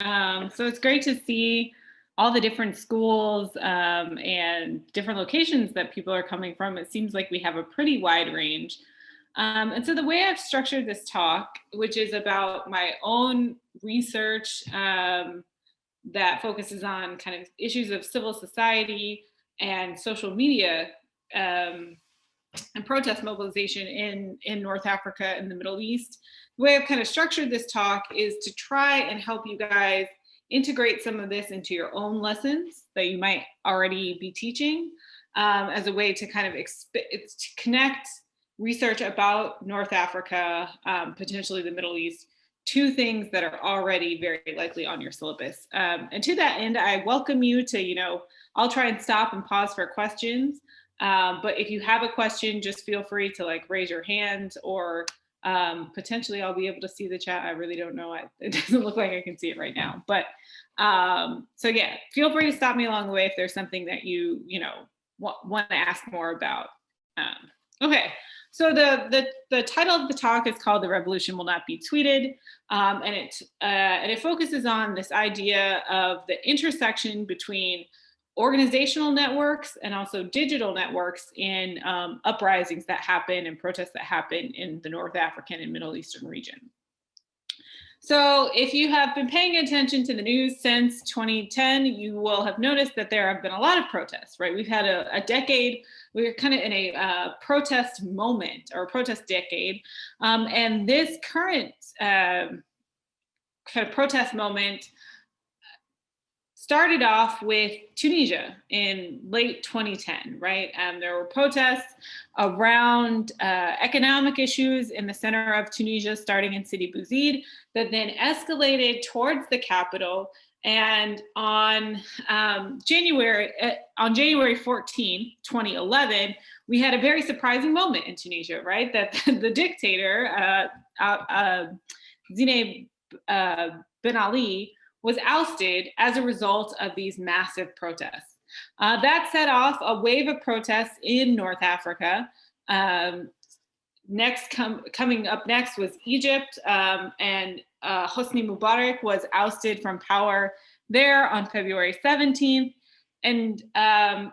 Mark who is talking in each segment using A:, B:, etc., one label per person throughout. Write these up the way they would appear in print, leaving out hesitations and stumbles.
A: So it's great to see all the different schools and different locations that people are coming from. It seems like we have a pretty wide range. And so the way I've structured this talk, which is about my own research that focuses on kind of issues of civil society and social media um, and protest mobilization in North Africa and the Middle East. The way I've kind of structured this talk is to try and help you guys integrate some of this into your own lessons that you might already be teaching as a way to kind of to connect research about North Africa, potentially the Middle East, to things that are already very likely on your syllabus. And to that end, I welcome you to, I'll try and stop and pause for questions. But if you have a question, just feel free to like raise your hand, or potentially I'll be able to see the chat. I really don't know. It doesn't look like I can see it right now. But so yeah, feel free to stop me along the way if there's something that you want to ask more about. Okay. So the title of the talk is called "The Revolution Will Not Be Tweeted," and it focuses on this idea of the intersection between organizational networks and also digital networks in uprisings that happen and protests that happen in the North African and Middle Eastern region. So if you have been paying attention to the news since 2010, you will have noticed that there have been a lot of protests, right? We've had a decade, we're kind of in a protest moment or a protest decade. And this current kind of protest moment started off with Tunisia in late 2010, right? There were protests around economic issues in the center of Tunisia, starting in Sidi Bouzid, that then escalated towards the capital. And on January 14, 2011, we had a very surprising moment in Tunisia, right? That the dictator, Zine Ben Ali, was ousted as a result of these massive protests. That set off a wave of protests in North Africa. Coming up next was Egypt, and Hosni Mubarak was ousted from power there on February 17th. And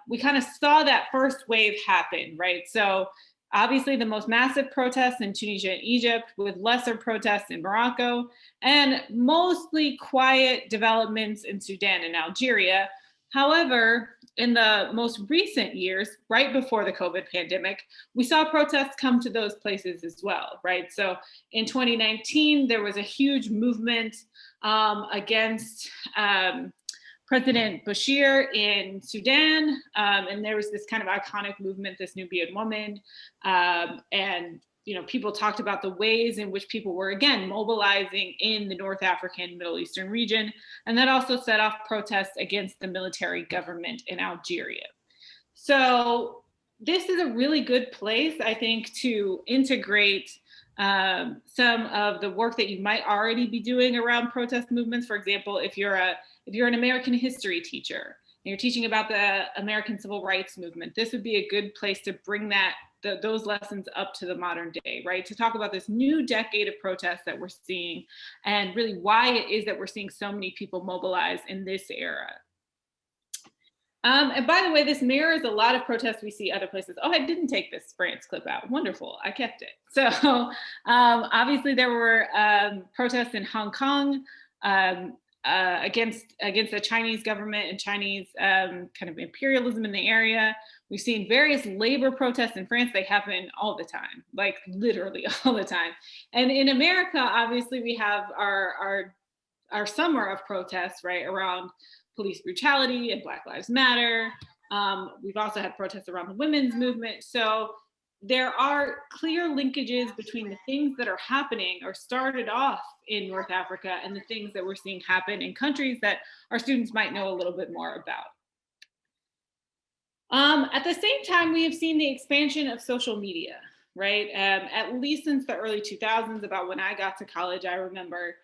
A: we kind of saw that first wave happen, right? So obviously the most massive protests in Tunisia and Egypt, with lesser protests in Morocco, and mostly quiet developments in Sudan and Algeria. However, in the most recent years, right before the COVID pandemic, we saw protests come to those places as well, right? So in 2019, there was a huge movement against President Bashir in Sudan, and there was this kind of iconic movement, this Nubian woman, and people talked about the ways in which people were, again, mobilizing in the North African, Middle Eastern region, and that also set off protests against the military government in Algeria. So this is a really good place, I think, to integrate some of the work that you might already be doing around protest movements. For example, if you're an American history teacher and you're teaching about the American Civil Rights Movement, this would be a good place to bring those lessons up to the modern day, right? To talk about this new decade of protests that we're seeing and really why it is that we're seeing so many people mobilize in this era. And by the way, this mirrors a lot of protests we see other places. Oh, I didn't take this France clip out. Wonderful, I kept it. So obviously there were protests in Hong Kong against the Chinese government and Chinese kind of imperialism in the area. We've seen various labor protests in France. They happen all the time, like literally all the time. And in America, obviously we have our summer of protests, right, around police brutality and Black Lives Matter. We've also had protests around the women's movement. So there are clear linkages between the things that are happening or started off in North Africa and the things that we're seeing happen in countries that our students might know a little bit more about. At the same time, we have seen the expansion of social media, right? At least since the early 2000s, about when I got to college, I remember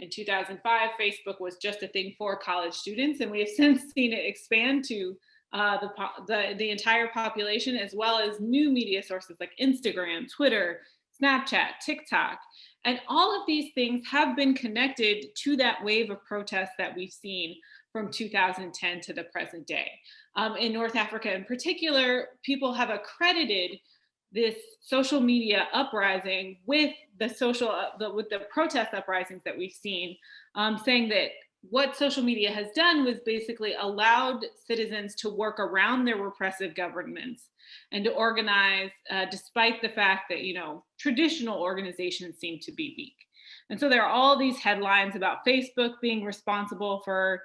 A: in 2005, Facebook was just a thing for college students, and we have since seen it expand to the entire population, as well as new media sources like Instagram, Twitter, Snapchat, TikTok. And all of these things have been connected to that wave of protests that we've seen from 2010 to the present day. In North Africa in particular, people have accredited this social media uprising with with the protest uprisings that we've seen, saying that what social media has done was basically allowed citizens to work around their repressive governments and to organize despite the fact that traditional organizations seem to be weak. And so there are all these headlines about Facebook being responsible for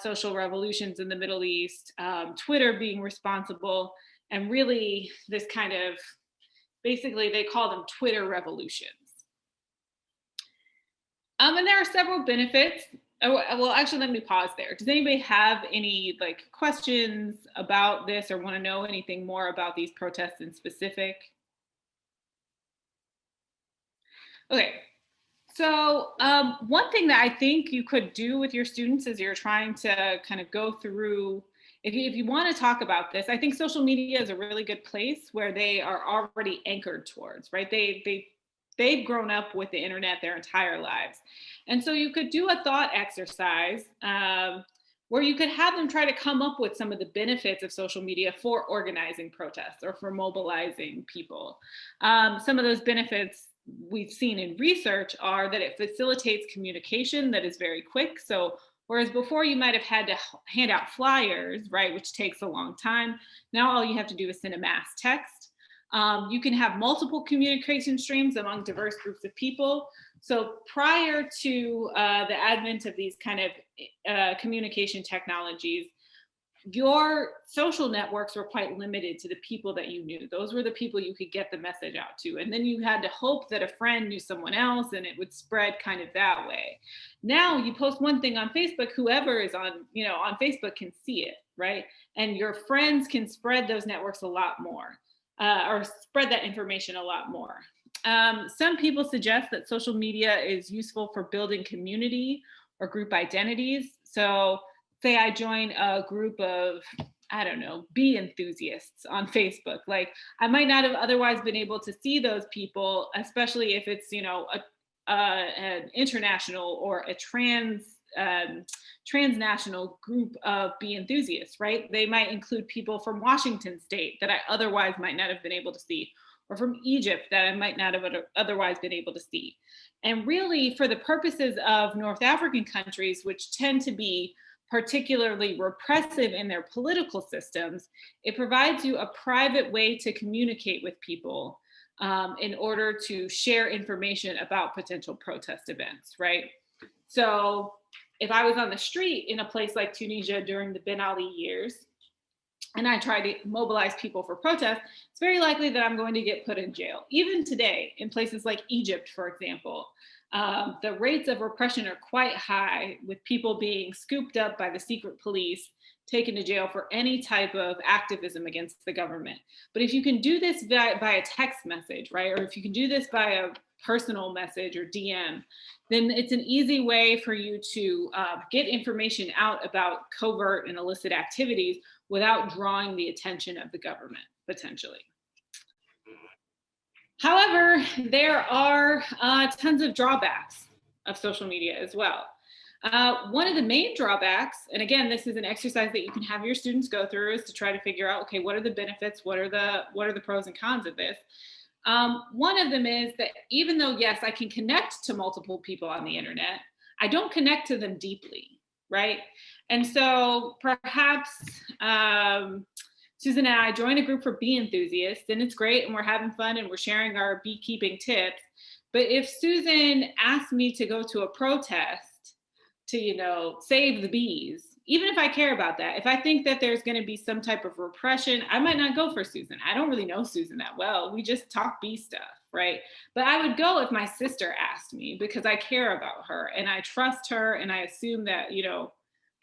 A: social revolutions in the Middle East, Twitter being responsible, and really this kind of, basically they call them Twitter revolutions. And there are several benefits. Oh, well, actually, let me pause there. Does anybody have any questions about this or want to know anything more about these protests in specific? Okay, so one thing that I think you could do with your students as you're trying to kind of go through, if you want to talk about this, I think social media is a really good place where they are already anchored towards, right? They've grown up with the internet their entire lives. And so you could do a thought exercise where you could have them try to come up with some of the benefits of social media for organizing protests or for mobilizing people. Some of those benefits we've seen in research are that it facilitates communication that is very quick. So whereas before you might have had to hand out flyers, right, which takes a long time, now all you have to do is send a mass text. You can have multiple communication streams among diverse groups of people. So prior to the advent of these kind of communication technologies, your social networks were quite limited to the people that you knew. Those were the people you could get the message out to. And then you had to hope that a friend knew someone else and it would spread kind of that way. Now you post one thing on Facebook, whoever is on Facebook can see it, right? And your friends can spread those networks a lot more. Or spread that information a lot more. Some people suggest that social media is useful for building community or group identities. So say I join a group of, I don't know, bee enthusiasts on Facebook. Like I might not have otherwise been able to see those people, especially if it's, an international or a transnational group of bee enthusiasts, right? They might include people from Washington state that I otherwise might not have been able to see, or from Egypt that I might not have otherwise been able to see. And really for the purposes of North African countries, which tend to be particularly repressive in their political systems, it provides you a private way to communicate with people in order to share information about potential protest events, right? So if I was on the street in a place like Tunisia during the Ben Ali years, and I try to mobilize people for protest, it's very likely that I'm going to get put in jail. Even today, in places like Egypt, for example, the rates of repression are quite high, with people being scooped up by the secret police, taken to jail for any type of activism against the government. But if you can do this by a text message, right, or if you can do this by a personal message or DM, then it's an easy way for you to get information out about covert and illicit activities without drawing the attention of the government, potentially. However, there are tons of drawbacks of social media as well. One of the main drawbacks, and again, this is an exercise that you can have your students go through, is to try to figure out, okay, what are the benefits? What are the pros and cons of this? One of them is that even though, yes, I can connect to multiple people on the internet, I don't connect to them deeply, right? And so perhaps Susan and I join a group for bee enthusiasts, and it's great, and we're having fun, and we're sharing our beekeeping tips. But if Susan asked me to go to a protest to, save the bees, even if I care about that, if I think that there's going to be some type of repression, I might not go for Susan. I don't really know Susan that well. We just talk bee stuff, right? But I would go if my sister asked me, because I care about her and I trust her, and I assume that,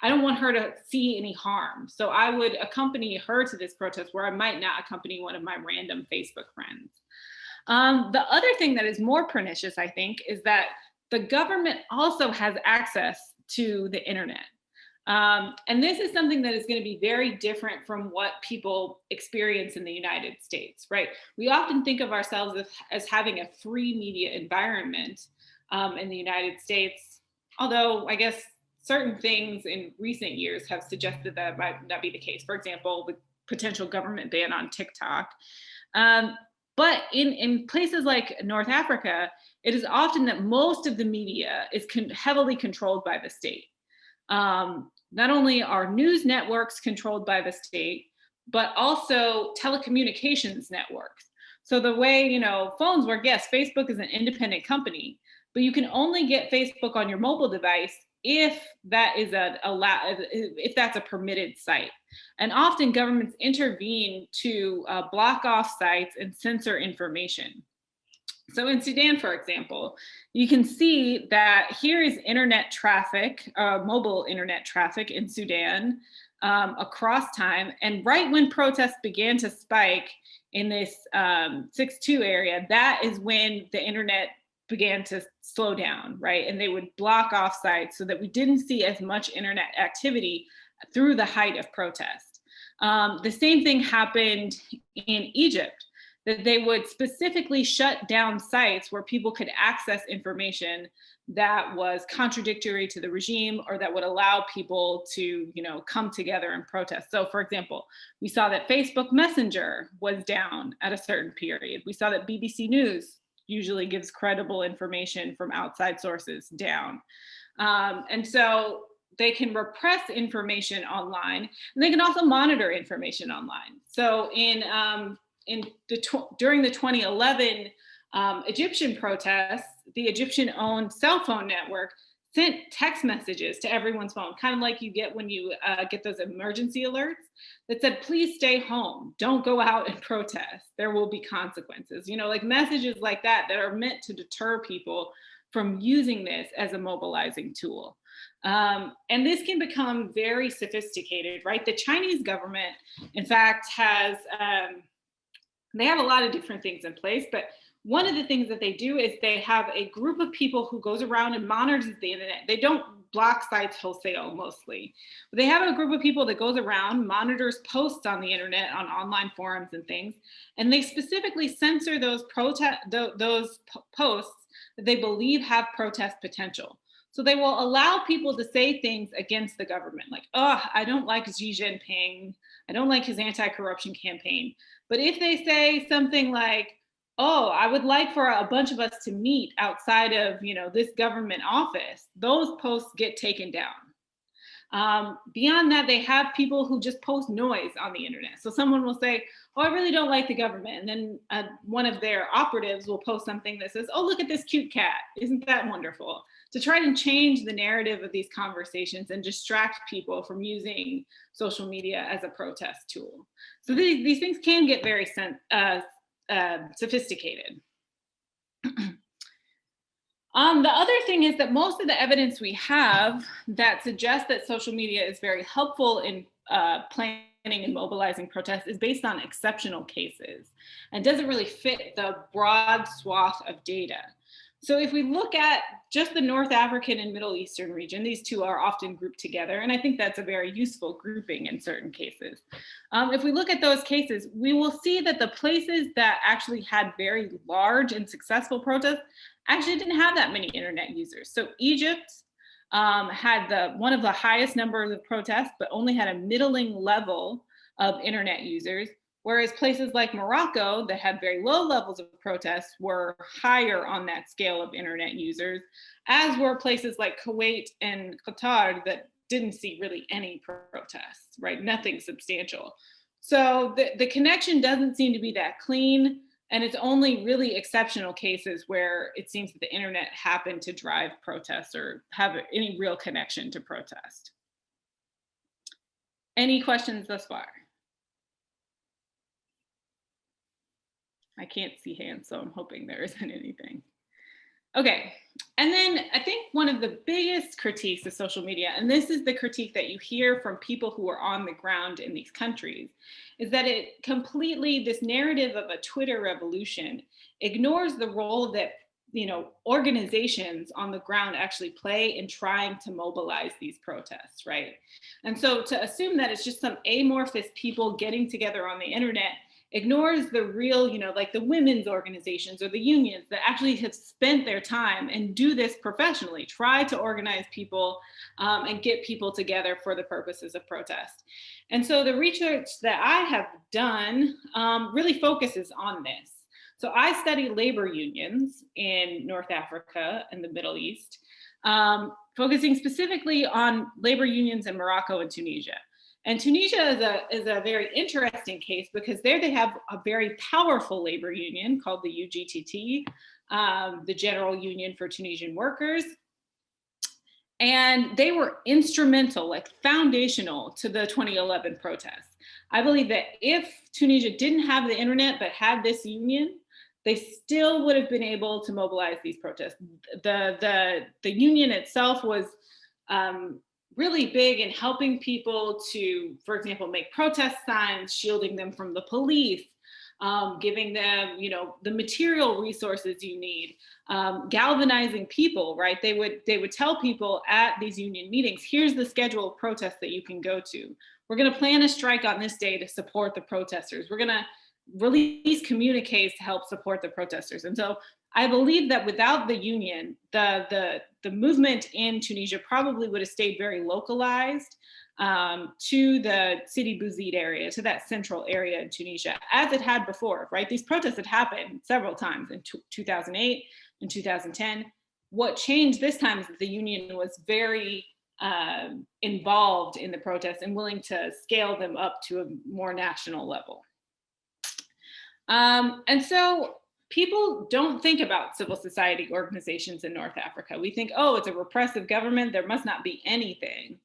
A: I don't want her to see any harm. So I would accompany her to this protest where I might not accompany one of my random Facebook friends. The other thing that is more pernicious, I think, is that the government also has access to the internet. And this is something that is going to be very different from what people experience in the United States, right? We often think of ourselves as having a free media environment in the United States, although I guess certain things in recent years have suggested that might not be the case. For example, the potential government ban on TikTok. Um, but in places like North Africa, it is often that most of the media is heavily controlled by the state. Not only are news networks controlled by the state, but also telecommunications networks. So the way, phones work, yes, Facebook is an independent company, but you can only get Facebook on your mobile device if that is if that's a permitted site. And often governments intervene to block off sites and censor information. So in Sudan, for example, you can see that here is internet traffic, mobile internet traffic in Sudan across time. And right when protests began to spike in this 6-2 area, that is when the internet began to slow down, right? And they would block off sites so that we didn't see as much internet activity through the height of protest. The same thing happened in Egypt, that they would specifically shut down sites where people could access information that was contradictory to the regime or that would allow people to, come together and protest. So for example, we saw that Facebook Messenger was down at a certain period. We saw that BBC News usually gives credible information from outside sources down. And so they can repress information online, and they can also monitor information online. So during the 2011 Egyptian protests, the Egyptian-owned cell phone network sent text messages to everyone's phone, kind of like you get when you get those emergency alerts that said, please stay home, don't go out and protest, there will be consequences. Like messages like that are meant to deter people from using this as a mobilizing tool. And this can become very sophisticated, right? The Chinese government, in fact, they have a lot of different things in place, but one of the things that they do is they have a group of people who goes around and monitors the internet. They don't block sites wholesale mostly, but they have a group of people that goes around, monitors posts on the internet, on online forums and things, and they specifically censor those posts that they believe have protest potential. So they will allow people to say things against the government, like, oh, I don't like Xi Jinping, I don't like his anti-corruption campaign. But if they say something like, oh, I would like for a bunch of us to meet outside of, this government office, those posts get taken down. Beyond that, they have people who just post noise on the internet. So someone will say, oh, I really don't like the government. And then one of their operatives will post something that says, oh, look at this cute cat. Isn't that wonderful? To try to change the narrative of these conversations and distract people from using social media as a protest tool. So these things can get very sophisticated. The other thing is that most of the evidence we have that suggests that social media is very helpful in planning and mobilizing protests is based on exceptional cases and doesn't really fit the broad swath of data. So if we look at just the North African and Middle Eastern region, these two are often grouped together, and I think that's a very useful grouping in certain cases. If we look at those cases, we will see that the places that actually had very large and successful protests actually didn't have that many internet users. So Egypt had one of the highest numbers of protests, but only had a middling level of internet users. Whereas places like Morocco that had very low levels of protests were higher on that scale of internet users, as were places like Kuwait and Qatar that didn't see really any protests, right? Nothing substantial. So the connection doesn't seem to be that clean, and it's only really exceptional cases where it seems that the internet happened to drive protests or have any real connection to protest. Any questions thus far? I can't see hands, so I'm hoping there isn't anything. Okay, and then I think one of the biggest critiques of social media, and this is the critique that you hear from people who are on the ground in these countries, is that this narrative of a Twitter revolution ignores the role that organizations on the ground actually play in trying to mobilize these protests, right? And so to assume that it's just some amorphous people getting together on the internet ignores the real, like the women's organizations or the unions that actually have spent their time and do this professionally, try to organize people and get people together for the purposes of protest. And so the research that I have done really focuses on this. So I study labor unions in North Africa and the Middle East, focusing specifically on labor unions in Morocco and Tunisia. And Tunisia is a very interesting case because there they have a very powerful labor union called the UGTT, the General Union for Tunisian Workers. And they were instrumental, like foundational to the 2011 protests. I believe that if Tunisia didn't have the internet but had this union, they still would have been able to mobilize these protests. The union itself was really big in helping people to, for example, make protest signs, shielding them from the police, giving them, the material resources you need, galvanizing people, right? They would tell people at these union meetings, here's the schedule of protests that you can go to. We're going to plan a strike on this day to support the protesters. We're going to release communiques to help support the protesters. And so I believe that without the union, the movement in Tunisia probably would have stayed very localized to the Sidi Bouzid area, to that central area in Tunisia, as it had before, right? These protests had happened several times in 2008 and 2010. What changed this time is that the union was very involved in the protests and willing to scale them up to a more national level. And so people don't think about civil society organizations in North Africa. We think, oh, it's a repressive government. There must not be anything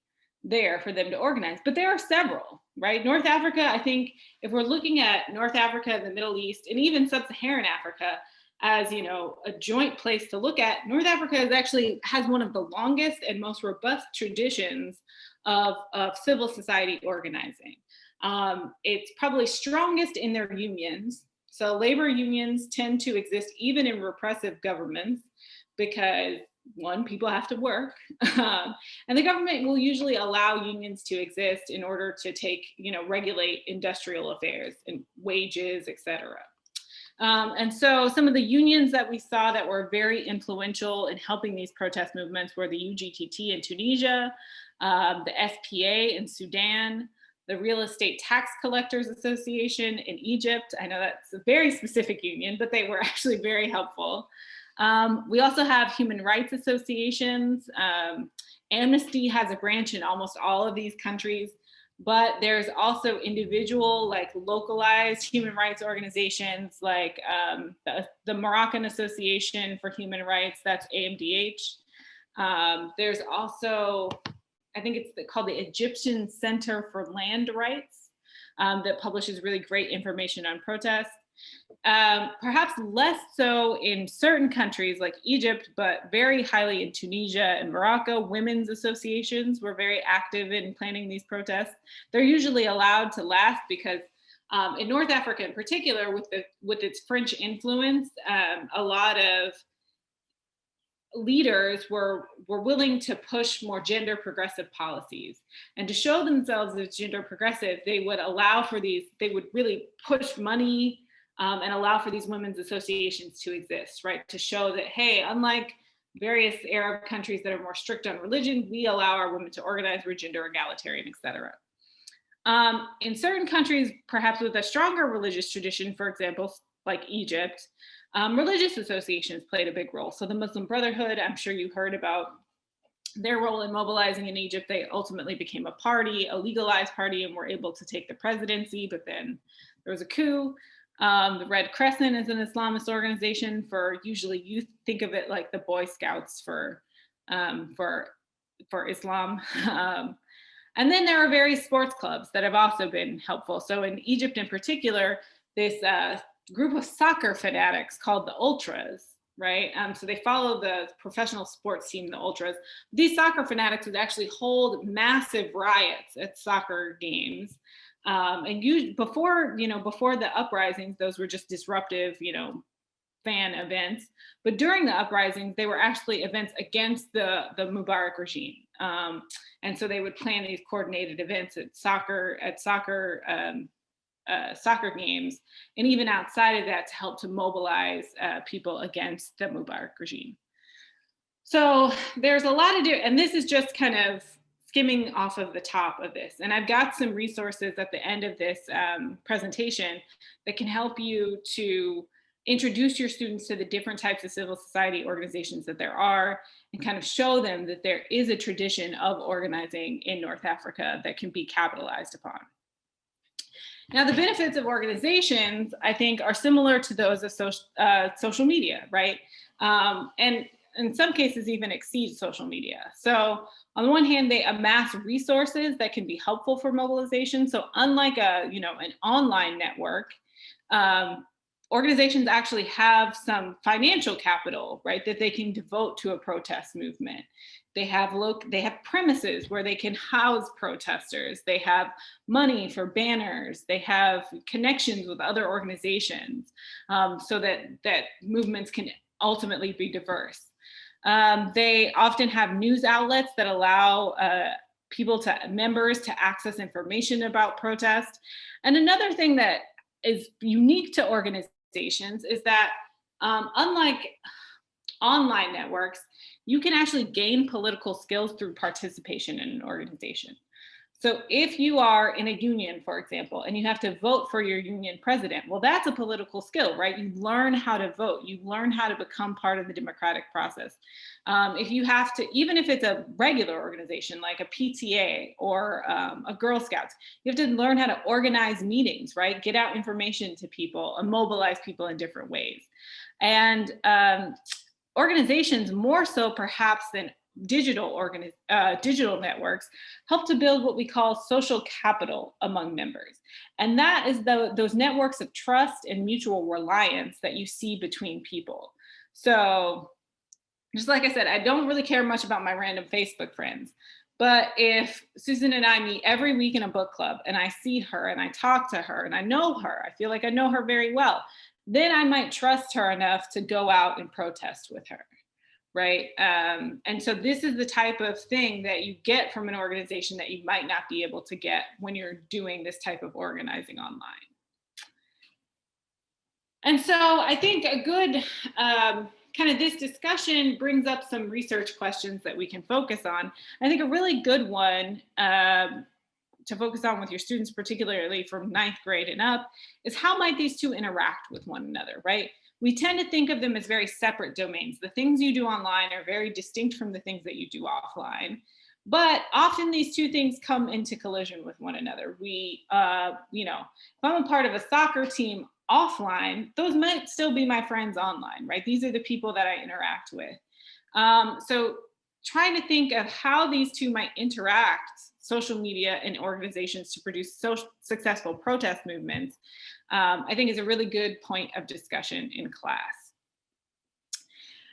A: there for them to organize, but there are several, right? North Africa, I think if we're looking at North Africa, the Middle East, and even sub-Saharan Africa as, a joint place to look at, North Africa has one of the longest and most robust traditions of civil society organizing. It's probably strongest in their unions. So labor unions tend to exist even in repressive governments because, one, people have to work, and the government will usually allow unions to exist in order to regulate industrial affairs and wages, et cetera. And so some of the unions that we saw that were very influential in helping these protest movements were the UGTT in Tunisia, the SPA in Sudan, the Real Estate Tax Collectors Association in Egypt. I know that's a very specific union, but they were actually very helpful. We also have human rights associations. Amnesty has a branch in almost all of these countries, but there's also individual, localized human rights organizations like the Moroccan Association for Human Rights, that's AMDH. There's also, I think it's called the Egyptian Center for Land Rights that publishes really great information on protests. Perhaps less so in certain countries like Egypt, but very highly in Tunisia and Morocco. Women's associations were very active in planning these protests. They're usually allowed to last because in North Africa in particular, with its French influence, a lot of leaders were willing to push more gender progressive policies, and to show themselves as gender progressive, they would really push money and allow for these women's associations to exist, right? To show that, hey, unlike various Arab countries that are more strict on religion, we allow our women to organize, we're gender egalitarian, et cetera. In certain countries, perhaps with a stronger religious tradition, for example, like Egypt, religious associations played a big role. So the Muslim Brotherhood, I'm sure you heard about their role in mobilizing in Egypt. They ultimately became a party, a legalized party, and were able to take the presidency, but then there was a coup. The Red Crescent is an Islamist organization usually you think of it like the Boy Scouts for Islam. And then there are various sports clubs that have also been helpful. So in Egypt in particular, this group of soccer fanatics called the Ultras, right? So they follow the professional sports team, the Ultras. These soccer fanatics would actually hold massive riots at soccer games. And before the uprisings, those were just disruptive, fan events. But during the uprisings, they were actually events against the Mubarak regime. And so they would plan these coordinated events at soccer games, and even outside of that to help to mobilize people against the Mubarak regime. So there's a lot of and this is just kind of skimming off of the top of this. And I've got some resources at the end of this presentation that can help you to introduce your students to the different types of civil society organizations that there are, and kind of show them that there is a tradition of organizing in North Africa that can be capitalized upon. Now, the benefits of organizations, I think, are similar to those of social media, right? And in some cases even exceed social media. So on the one hand, they amass resources that can be helpful for mobilization. So unlike an online network, organizations actually have some financial capital, right, that they can devote to a protest movement. They have premises where they can house protesters. They have money for banners. They have connections with other organizations, so that movements can ultimately be diverse. They often have news outlets that allow members to access information about protest. And another thing that is unique to organizations is that unlike online networks, you can actually gain political skills through participation in an organization. So if you are in a union, for example, and you have to vote for your union president, well, that's a political skill, right? You learn how to vote. You learn how to become part of the democratic process. If you have to, even if it's a regular organization like a PTA or a Girl Scouts, you have to learn how to organize meetings, right? Get out information to people and mobilize people in different ways. And organizations, more so perhaps than digital networks, help to build what we call social capital among members. And that is those networks of trust and mutual reliance that you see between people. So just like I said, I don't really care much about my random Facebook friends, but if Susan and I meet every week in a book club and I see her and I talk to her and I know her, I feel like I know her very well, then I might trust her enough to go out and protest with her. Right. And so this is the type of thing that you get from an organization that you might not be able to get when you're doing this type of organizing online. And so I think a good kind of this discussion brings up some research questions that we can focus on. I think a really good one to focus on with your students, particularly from 9th grade and up, is how might these two interact with one another, right? We tend to think of them as very separate domains. The things you do online are very distinct from the things that you do offline. But often these two things come into collision with one another. If I'm a part of a soccer team offline, those might still be my friends online, right? These are the people that I interact with. So trying to think of how these two might interact, social media and organizations, to produce successful protest movements, I think is a really good point of discussion in class.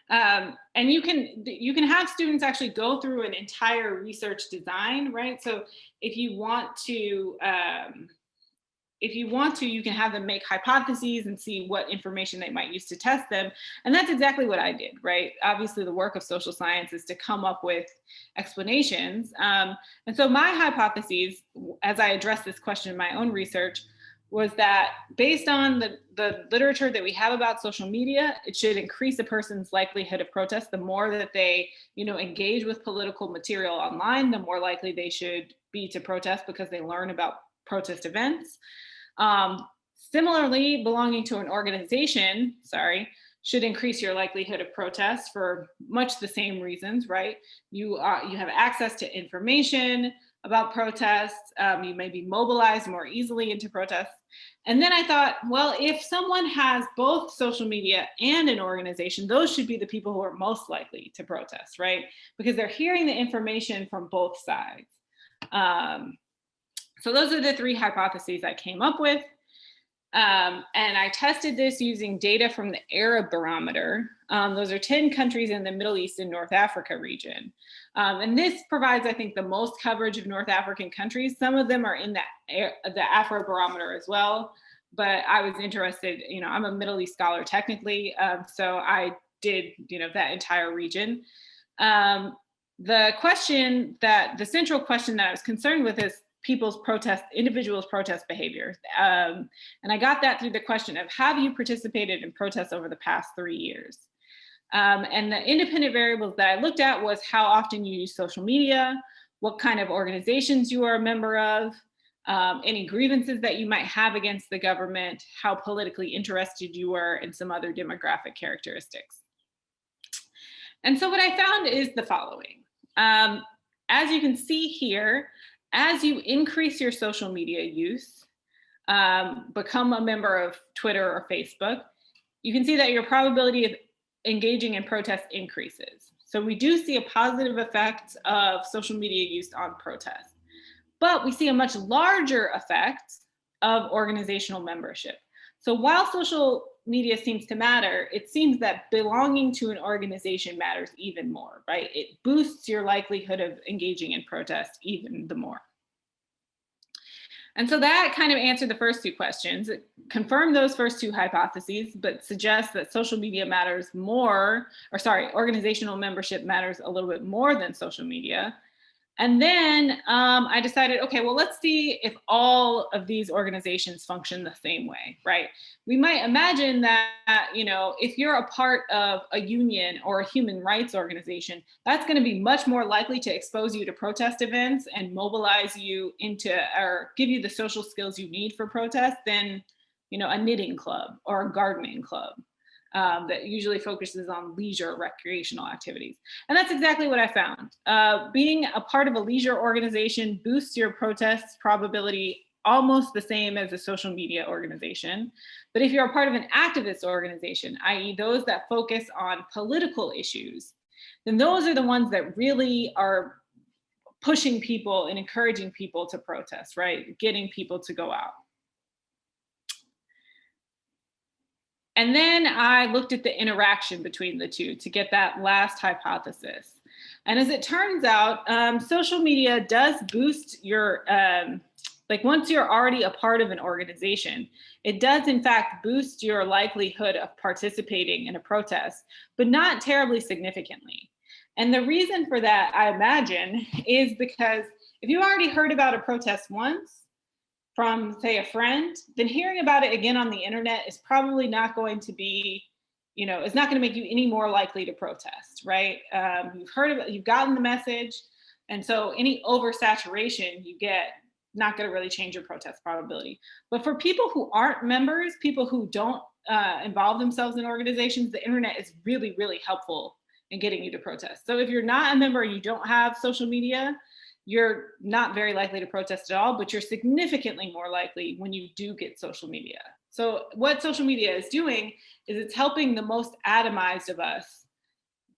A: And you can have students actually go through an entire research design, right? So if you want to, you can have them make hypotheses and see what information they might use to test them. And that's exactly what I did, right? Obviously, the work of social science is to come up with explanations. And so my hypotheses, as I addressed this question in my own research, was that based on the literature that we have about social media, it should increase a person's likelihood of protest. The more that they, engage with political material online, the more likely they should be to protest because they learn about protest events. Similarly, belonging to an organization, should increase your likelihood of protest for much the same reasons, right? You have access to information about protests. You may be mobilized more easily into protests. And then I thought, well, if someone has both social media and an organization, those should be the people who are most likely to protest, right? Because they're hearing the information from both sides. So those are the three hypotheses I came up with. And I tested this using data from the Arab Barometer. Those are 10 countries in the Middle East and North Africa region. And this provides, I think, the most coverage of North African countries. Some of them are in the Afro Barometer as well. but I was interested, I'm a Middle East scholar technically, so I did, that entire region. Um, the central question that I was concerned with is individuals' protest behavior. And I got that through the question of, have you participated in protests over the past 3 years? And the independent variables that I looked at was how often you use social media, what kind of organizations you are a member of, any grievances that you might have against the government, how politically interested you were, and some other demographic characteristics. And so what I found is the following. As you can see here, as you increase your social media use, become a member of Twitter or Facebook, you can see that your probability of engaging in protests increases. So we do see a positive effect of social media use on protests, but we see a much larger effect of organizational membership. So while social media seems to matter, it seems that belonging to an organization matters even more, right? It boosts your likelihood of engaging in protest even the more. And so that kind of answered the first two questions. It confirmed those first two hypotheses, but suggests that social media matters more, organizational membership matters a little bit more than social media. And then I decided, okay, well, let's see if all of these organizations function the same way, right? We might imagine that, if you're a part of a union or a human rights organization, that's going to be much more likely to expose you to protest events and mobilize you or give you the social skills you need for protest than, a knitting club or a gardening club. That usually focuses on leisure recreational activities. And that's exactly what I found. Being a part of a leisure organization boosts your protest probability almost the same as a social media organization. But if you're a part of an activist organization, i.e. those that focus on political issues, then those are the ones that really are pushing people and encouraging people to protest, right? Getting people to go out. And then I looked at the interaction between the two to get that last hypothesis. And as it turns out, social media does boost your, once you're already a part of an organization, it does in fact boost your likelihood of participating in a protest, but not terribly significantly. And the reason for that, I imagine, is because if you already heard about a protest once, from, say, a friend, then hearing about it again on the internet is probably not going to be, it's not going to make you any more likely to protest, right? You've gotten the message. And so any oversaturation you get, not going to really change your protest probability. But for people who aren't members, people who don't involve themselves in organizations, the internet is really, really helpful in getting you to protest. So if you're not a member and you don't have social media, you're not very likely to protest at all, but you're significantly more likely when you do get social media. So what social media is doing is it's helping the most atomized of us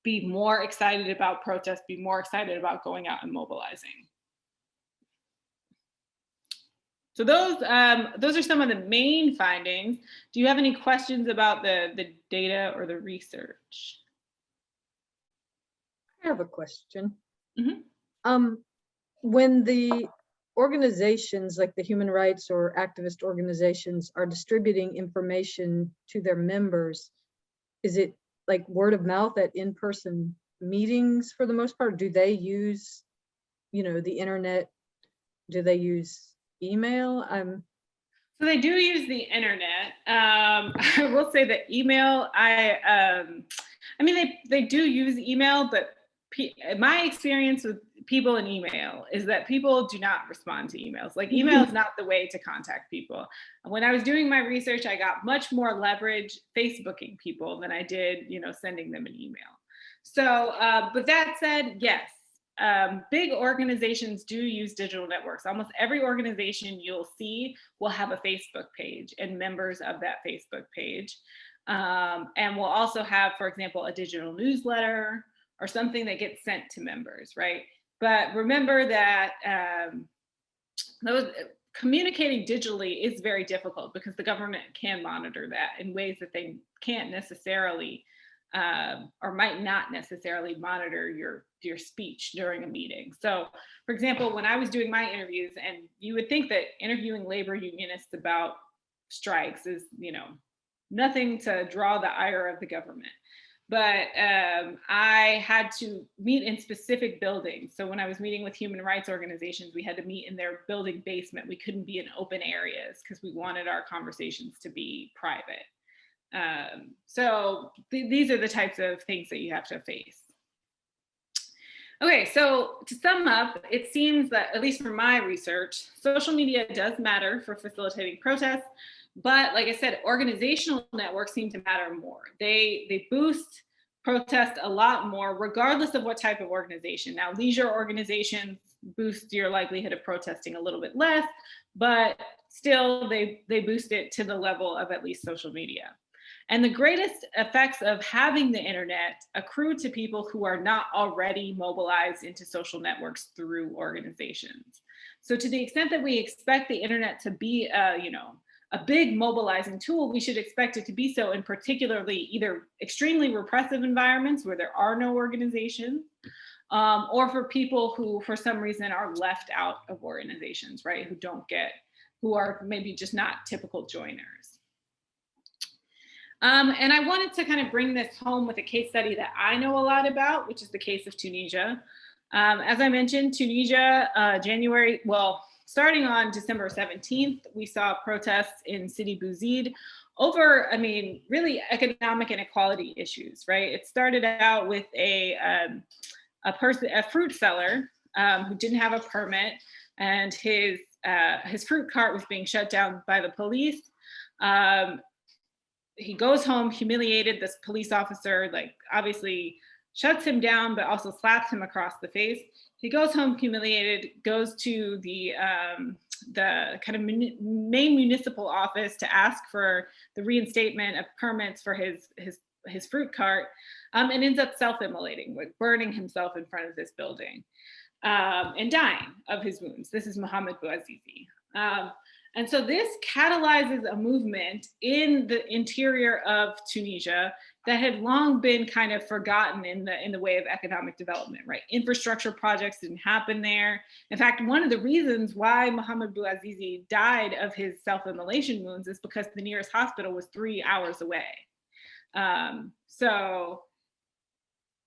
A: be more excited about protest, be more excited about going out and mobilizing. So those are some of the main findings. Do you have any questions about the data or the research?
B: I have a question.
A: Mm-hmm.
B: When the organizations like the human rights or activist organizations are distributing information to their members, is it like word of mouth at in-person meetings for the most part? Do they use, the internet? Do they use email?
A: So they do use the internet. I will say that email, they do use email, but my experience with people in email is that people do not respond to emails. Like, email is not the way to contact people. When I was doing my research, I got much more leverage Facebooking people than I did, sending them an email. So, but that said, yes, big organizations do use digital networks. Almost every organization you'll see will have a Facebook page and members of that Facebook page. And we'll also have, for example, a digital newsletter or something that gets sent to members, right? But remember that communicating digitally is very difficult because the government can monitor that in ways that they can't necessarily or might not necessarily monitor your speech during a meeting. So, for example, when I was doing my interviews, and you would think that interviewing labor unionists about strikes is, nothing to draw the ire of the government. But I had to meet in specific buildings. So when I was meeting with human rights organizations, we had to meet in their building basement. We couldn't be in open areas because we wanted our conversations to be private. So these are the types of things that you have to face. Okay, so to sum up, it seems that, at least from my research, social media does matter for facilitating protests. But like I said, organizational networks seem to matter more. They boost protest a lot more, regardless of what type of organization. Now, leisure organizations boost your likelihood of protesting a little bit less, but still they boost it to the level of at least social media. And the greatest effects of having the internet accrue to people who are not already mobilized into social networks through organizations. So to the extent that we expect the internet to be a big mobilizing tool, we should expect it to be so in particularly either extremely repressive environments where there are no organizations, or for people who for some reason are left out of organizations, right? Who are maybe just not typical joiners. And I wanted to kind of bring this home with a case study that I know a lot about, which is the case of Tunisia. As I mentioned, Tunisia, starting on December 17th, we saw protests in Sidi Bouzid over, really economic inequality issues, right? It started out with a fruit seller who didn't have a permit, and his fruit cart was being shut down by the police. He goes home humiliated. This police officer, obviously shuts him down, but also slaps him across the face. He goes home humiliated, goes to the kind of main municipal office to ask for the reinstatement of permits for his fruit cart, and ends up self-immolating, burning himself in front of this building, and dying of his wounds. This is Mohamed Bouazizi. And so this catalyzes a movement in the interior of Tunisia that had long been kind of forgotten in the way of economic development, right? Infrastructure projects didn't happen there. In fact, one of the reasons why Mohamed Bouazizi died of his self-immolation wounds is because the nearest hospital was 3 hours away. So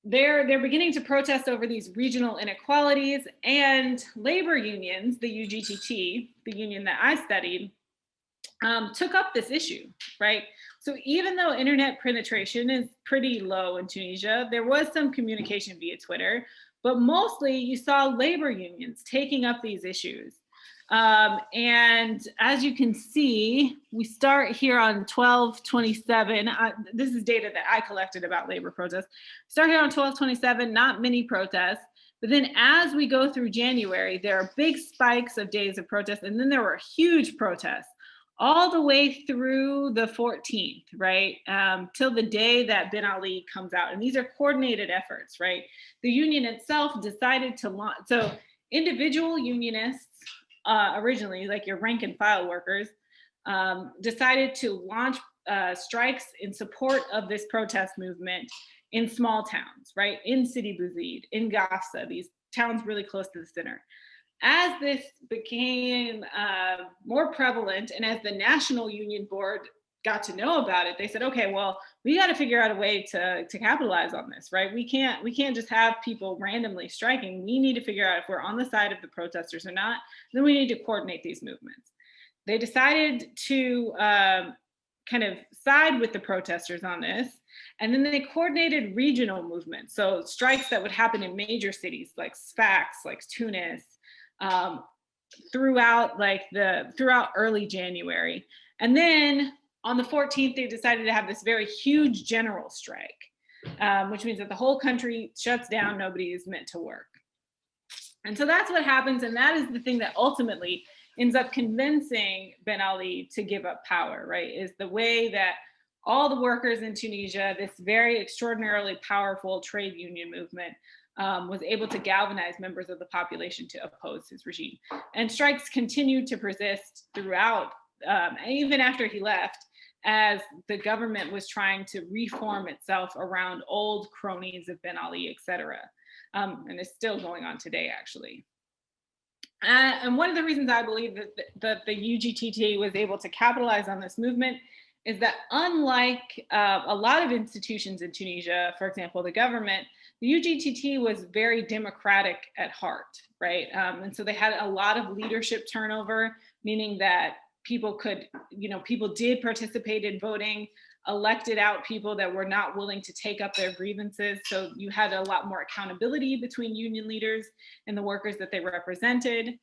A: they're beginning to protest over these regional inequalities, and labor unions, the UGTT, the union that I studied, took up this issue, right? So even though internet penetration is pretty low in Tunisia, there was some communication via Twitter, but mostly you saw labor unions taking up these issues. And as you can see, we start here on 12/27. This is data that I collected about labor protests. Start here on 12/27, not many protests. But then as we go through January, there are big spikes of days of protest. And then there were huge protests all the way through the 14th, right? Till the day that Ben Ali comes out. And these are coordinated efforts, right? The union itself decided to launch. So individual unionists, originally, like your rank and file workers, decided to launch strikes in support of this protest movement in small towns, right? In Sidi Bouzid, in Gafsa, these towns really close to the center. As this became more prevalent, and as the National Union Board got to know about it, they said, okay, well, we got to figure out a way to capitalize on this, right? We can't just have people randomly striking. We need to figure out if we're on the side of the protesters or not. Then we need to coordinate these movements. They decided to kind of side with the protesters on this, and then they coordinated regional movements. So strikes that would happen in major cities like Sfax, like Tunis, throughout early January. And then on the 14th, they decided to have this very huge general strike, which means that the whole country shuts down. Nobody is meant to work. And so that's what happens. And that is the thing that ultimately ends up convincing Ben Ali to give up power, right? Is the way that all the workers in Tunisia, this very extraordinarily powerful trade union movement, was able to galvanize members of the population to oppose his regime. And strikes continued to persist throughout, even after he left, as the government was trying to reform itself around old cronies of Ben Ali, et cetera. And it's still going on today, actually. And one of the reasons I believe that the UGTT was able to capitalize on this movement is that unlike a lot of institutions in Tunisia, for example, the government, the UGTT was very democratic at heart, right? And so they had a lot of leadership turnover, meaning that people could, people did participate in voting, elected out people that were not willing to take up their grievances. So you had a lot more accountability between union leaders and the workers that they represented,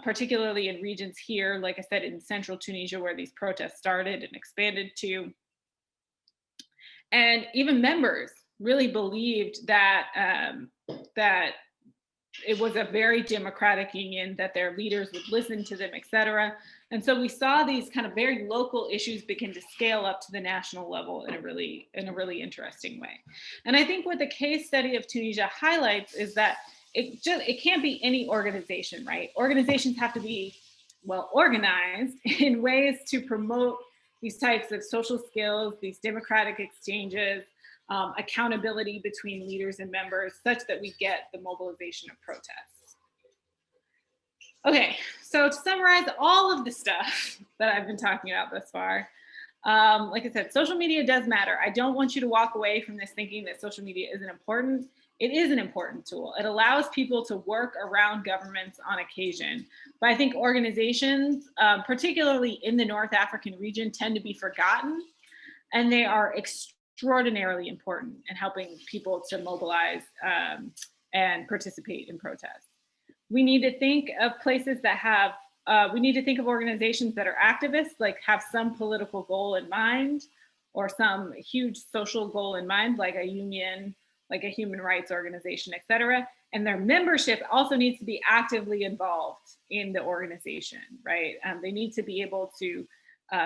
A: particularly in regions here, like I said, in central Tunisia, where these protests started and expanded to. And even members really believed that that it was a very democratic union, that their leaders would listen to them, et cetera. And so we saw these kind of very local issues begin to scale up to the national level in a really interesting way. And I think what the case study of Tunisia highlights is that it can't be any organization, right? Organizations have to be well organized in ways to promote these types of social skills, these democratic exchanges, accountability between leaders and members, such that we get the mobilization of protests. Okay, so to summarize all of the stuff that I've been talking about thus far, like I said, social media does matter. I don't want you to walk away from this thinking that social media isn't important. It is an important tool. It allows people to work around governments on occasion. But I think organizations, particularly in the North African region, tend to be forgotten, and they are extraordinarily important in helping people to mobilize and participate in protests. We need to think of places that have, we need to think of organizations that are activists, like have some political goal in mind or some huge social goal in mind, like a union, like a human rights organization, et cetera. And their membership also needs to be actively involved in the organization, right? They need to be able to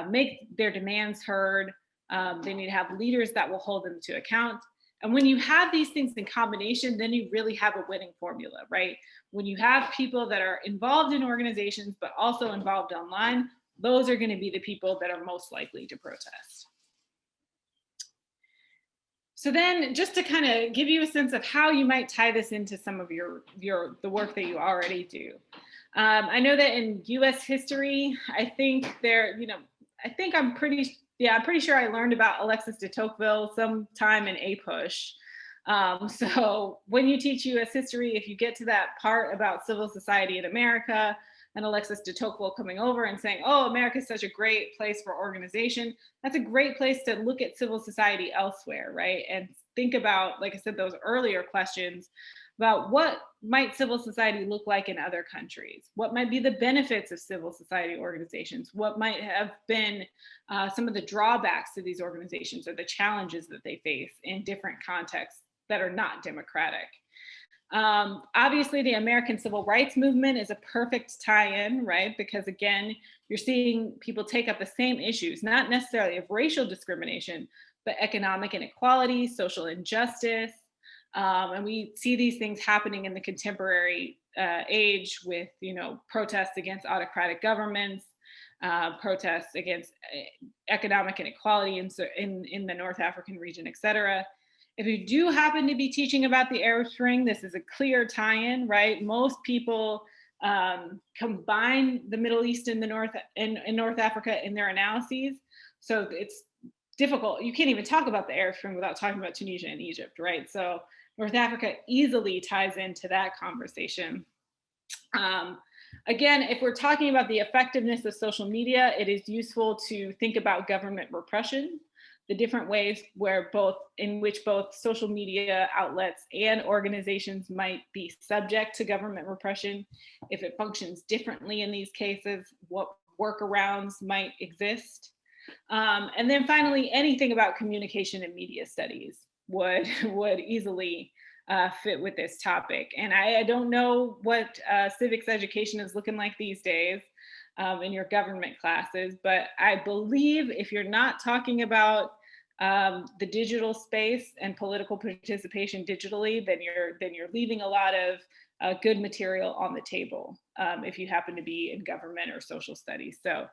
A: make their demands heard. They need to have leaders that will hold them to account. And when you have these things in combination, then you really have a winning formula, right? When you have people that are involved in organizations, but also involved online, those are going to be the people that are most likely to protest. So then, just to kind of give you a sense of how you might tie this into some of the work that you already do. I know that in U.S. history, I think I'm pretty sure I learned about Alexis de Tocqueville sometime in APUSH. So when you teach U.S. history, if you get to that part about civil society in America and Alexis de Tocqueville coming over and saying, oh, America is such a great place for organization, that's a great place to look at civil society elsewhere, right? And think about, like I said, those earlier questions about what might civil society look like in other countries? What might be the benefits of civil society organizations? What might have been some of the drawbacks to these organizations or the challenges that they face in different contexts that are not democratic? Obviously, the American Civil Rights Movement is a perfect tie-in, right? Because again, you're seeing people take up the same issues, not necessarily of racial discrimination, but economic inequality, social injustice. And we see these things happening in the contemporary age with, protests against autocratic governments, protests against economic inequality in the North African region, et cetera. If you do happen to be teaching about the Arab Spring, this is a clear tie-in, right? Most people combine the Middle East and the North Africa in their analyses. So it's difficult. You can't even talk about the Arab Spring without talking about Tunisia and Egypt, right? So North Africa easily ties into that conversation. Again, if we're talking about the effectiveness of social media, it is useful to think about government repression, the different ways in which both social media outlets and organizations might be subject to government repression. If it functions differently in these cases, what workarounds might exist. And then finally, anything about communication and media studies would easily fit with this topic. And I don't know what civics education is looking like these days in your government classes, but I believe if you're not talking about the digital space and political participation digitally, then you're leaving a lot of good material on the table if you happen to be in government or social studies. So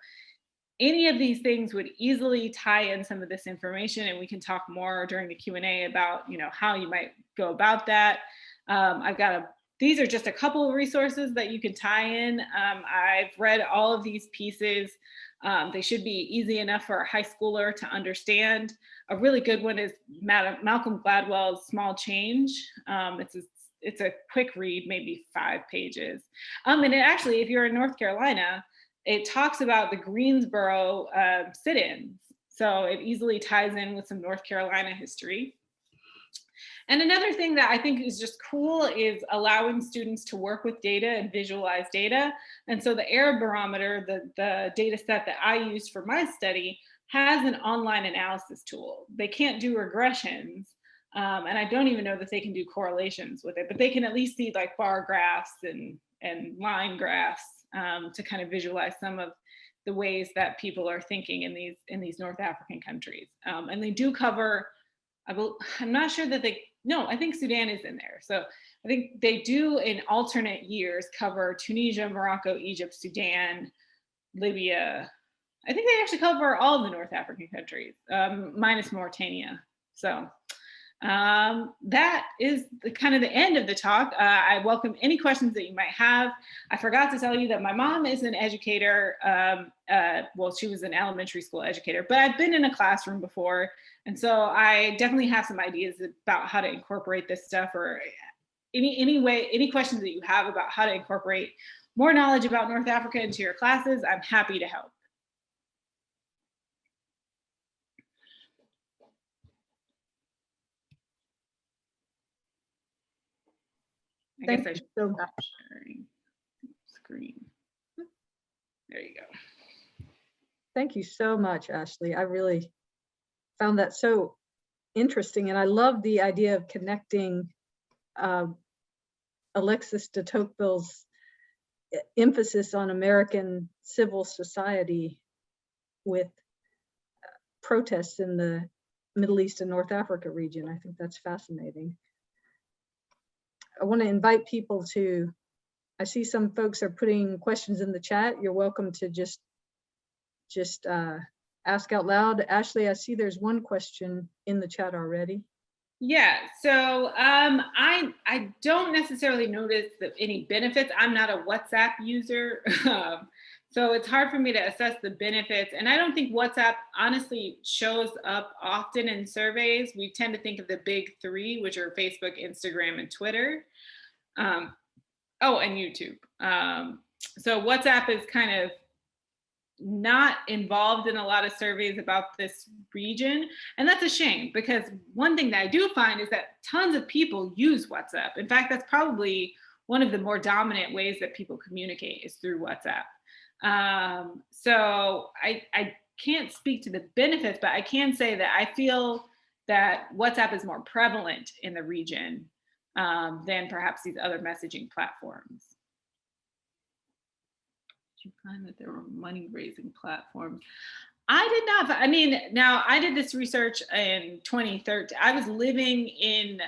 A: any of these things would easily tie in some of this information, and we can talk more during the Q&A about how you might go about that. I've got these are just a couple of resources that you can tie in. I've read all of these pieces. They should be easy enough for a high schooler to understand. A really good one is Malcolm Gladwell's Small Change. It's a quick read, maybe 5 pages. And it actually, if you're in North Carolina, it talks about the Greensboro sit-ins. So it easily ties in with some North Carolina history. And another thing that I think is just cool is allowing students to work with data and visualize data. And so the Arab Barometer, the data set that I used for my study, has an online analysis tool. They can't do regressions, and I don't even know that they can do correlations with it, but they can at least see like bar graphs and line graphs to kind of visualize some of the ways that people are thinking in these North African countries. And they do cover, I'm not sure that no, I think Sudan is in there. So I think they do in alternate years cover Tunisia, Morocco, Egypt, Sudan, Libya. I think they actually cover all of the North African countries, minus Mauritania. So that is kind of the end of the talk. I welcome any questions that you might have. I forgot to tell you that my mom is an educator. Well, she was an elementary school educator, but I've been in a classroom before. And so I definitely have some ideas about how to incorporate this stuff, or any questions that you have about how to incorporate more knowledge about North Africa into your classes. I'm happy to help. I guess I should stop sharing screen. There you go.
B: Thank you so much, Ashley. I really found that so interesting. And I love the idea of connecting Alexis de Tocqueville's emphasis on American civil society with protests in the Middle East and North Africa region. I think that's fascinating. I want to invite people to, I see some folks are putting questions in the chat. You're welcome to just ask out loud. Ashley, I see there's one question in the chat already.
A: Yeah, so I don't necessarily notice any benefits. I'm not a WhatsApp user, so it's hard for me to assess the benefits. And I don't think WhatsApp honestly shows up often in surveys. We tend to think of the big 3, which are Facebook, Instagram, and Twitter. Oh, and YouTube. So WhatsApp is kind of not involved in a lot of surveys about this region. And that's a shame, because one thing that I do find is that tons of people use WhatsApp. In fact, that's probably one of the more dominant ways that people communicate is through WhatsApp. So I can't speak to the benefits, but I can say that I feel that WhatsApp is more prevalent in the region than perhaps these other messaging platforms. Did you find that there were money-raising platforms? I did not. I mean, now I did this research in 2013. I was living in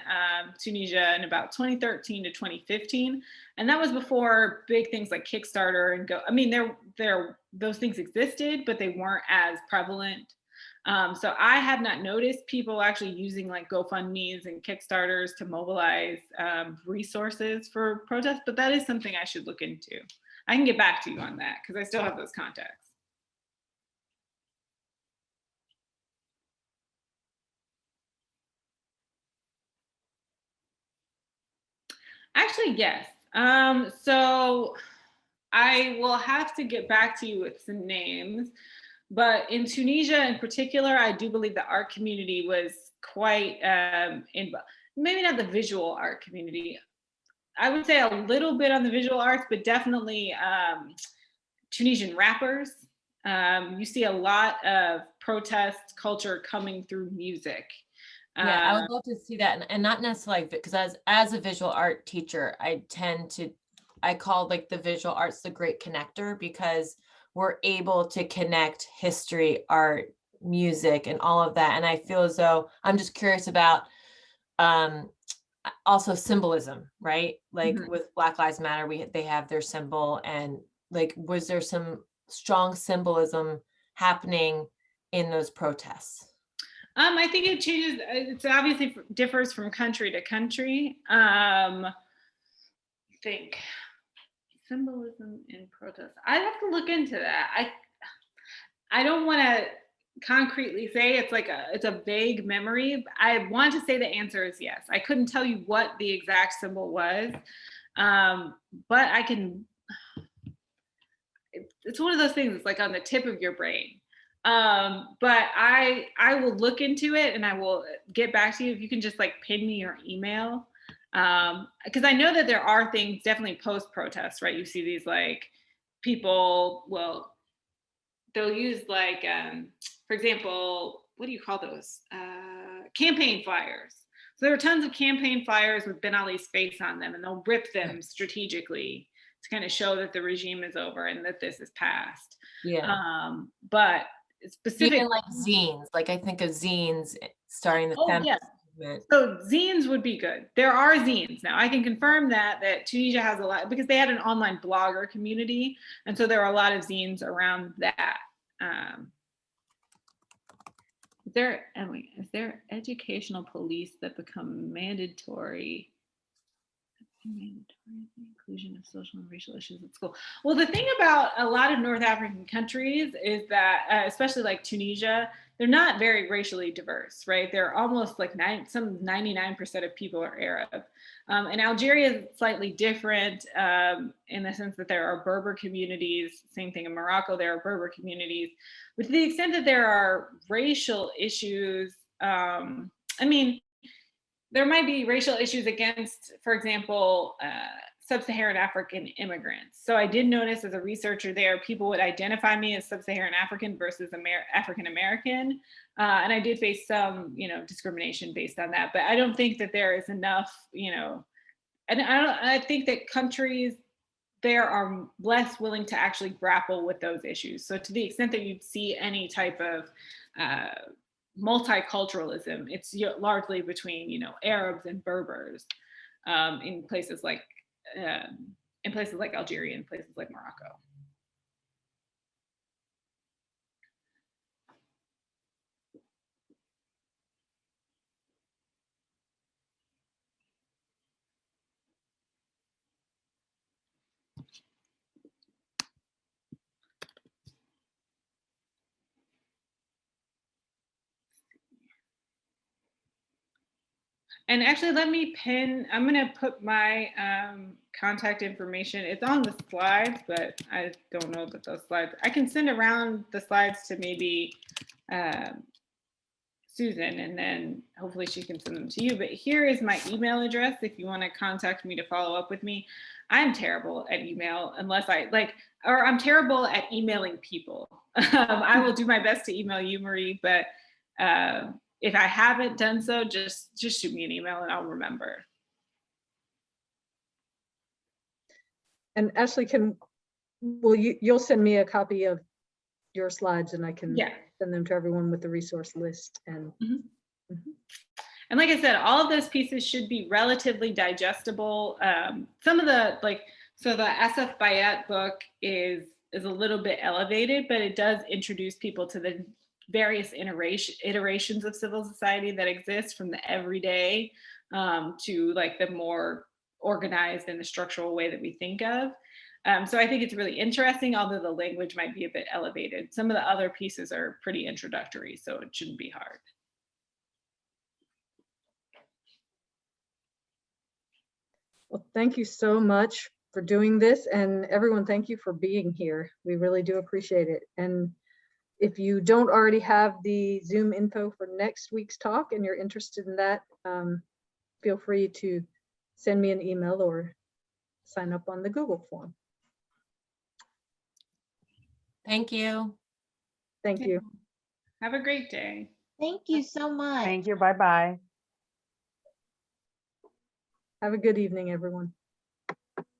A: Tunisia in about 2013 to 2015, and that was before big things like Kickstarter and Go. I mean, those things existed, but they weren't as prevalent. So I have not noticed people actually using like GoFundMe's and Kickstarters to mobilize resources for protests, but that is something I should look into. I can get back to you on that because I still have those contacts. Actually, yes. So I will have to get back to you with some names, but in Tunisia in particular, I do believe the art community was quite, maybe not the visual art community. I would say a little bit on the visual arts, but definitely Tunisian rappers. You see a lot of protest culture coming through music.
C: Yeah, I would love to see that, and not necessarily because as a visual art teacher, I call like the visual arts the great connector, because we're able to connect history, art, music, and all of that. And I feel as though I'm just curious about also symbolism, right? Like with Black Lives Matter, they have their symbol, and like, was there some strong symbolism happening in those protests?
A: I think it changes. It's obviously differs from country to country. think symbolism in protest. I have to look into that. I don't want to concretely say it's a vague memory. I want to say the answer is yes. I couldn't tell you what the exact symbol was, but I can. It's one of those things. It's like on the tip of your brain. But I will look into it and I will get back to you if you can just like pin me your email. Because I know that there are things definitely post protests, right? You see these like people they'll use like for example, what do you call those? Campaign flyers. So there are tons of campaign flyers with Ben Ali's face on them, and they'll rip them strategically to kind of show that the regime is over and that this is past.
C: Yeah.
A: But specific,
C: Even like zines, like I think of zines starting the feminist movement.
A: So zines would be good. There are zines now. I can confirm that Tunisia has a lot because they had an online blogger community, and so there are a lot of zines around that. Is there educational police that become mandatory? Inclusion of social and racial issues at school. Well, the thing about a lot of North African countries is that, especially like Tunisia, they're not very racially diverse, right? They're almost like 99% of people are Arab. And Algeria is slightly different in the sense that there are Berber communities. Same thing in Morocco, there are Berber communities. But to the extent that there are racial issues, there might be racial issues against, for example, sub-Saharan African immigrants. So I did notice as a researcher there, people would identify me as sub-Saharan African versus African American. And I did face some, discrimination based on that. But I don't think that there is enough, and I think that countries there are less willing to actually grapple with those issues. So to the extent that you'd see any type of multiculturalism, it's largely between Arabs and Berbers in places like Algeria and places like Morocco. And actually, I'm going to put my contact information. It's on the slides, but I don't know that those slides, I can send around the slides to maybe Susan, and then hopefully she can send them to you. But here is my email address if you want to contact me to follow up with me. I'm terrible at email I'm terrible at emailing people. I will do my best to email you, Marie, but if I haven't done so, just shoot me an email and I'll remember.
B: And Ashley, you'll send me a copy of your slides and I can send them to everyone with the resource list. And
A: and like I said, all of those pieces should be relatively digestible. Some of the so the Asaf Bayat book is a little bit elevated, but it does introduce people to the various iterations of civil society that exist, from the everyday to like the more organized and the structural way that we think of. So I think it's really interesting, although the language might be a bit elevated. Some of the other pieces are pretty introductory, so it shouldn't be hard.
B: Well, thank you so much for doing this, and everyone, thank you for being here. We really do appreciate it. And if you don't already have the Zoom info for next week's talk and you're interested in that, feel free to send me an email or sign up on the Google form.
C: Thank you.
B: Thank you.
A: Have a great day.
D: Thank you so much.
E: Thank you. Bye-bye.
B: Have a good evening, everyone.